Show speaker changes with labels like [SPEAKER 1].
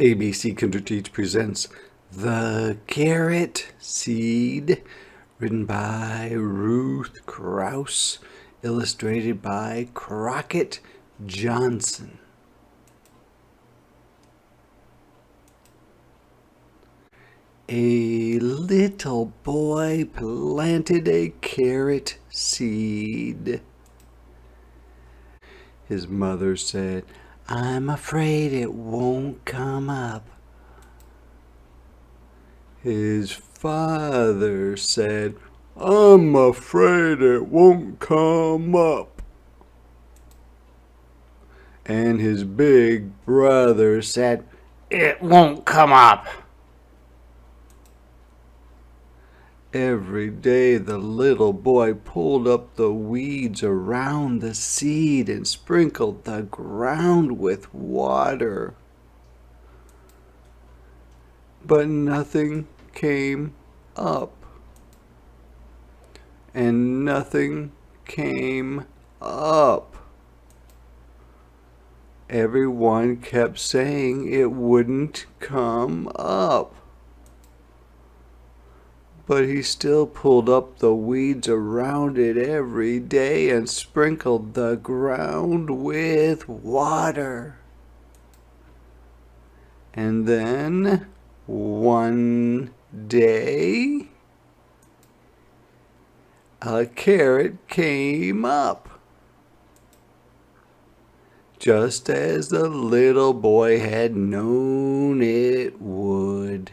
[SPEAKER 1] ABC Kinder Teach presents The Carrot Seed, written by Ruth Krauss, illustrated by Crockett Johnson. A little boy planted a carrot seed. His mother said, "I'm afraid it won't come up." His father said, "I'm afraid it won't come up." And his big brother said, "It won't come up." Every day the little boy pulled up the weeds around the seed and sprinkled the ground with water. But nothing came up. And nothing came up. Everyone kept saying it wouldn't come up. But he still pulled up the weeds around it every day and sprinkled the ground with water. And then one day, a carrot came up, just as the little boy had known it would.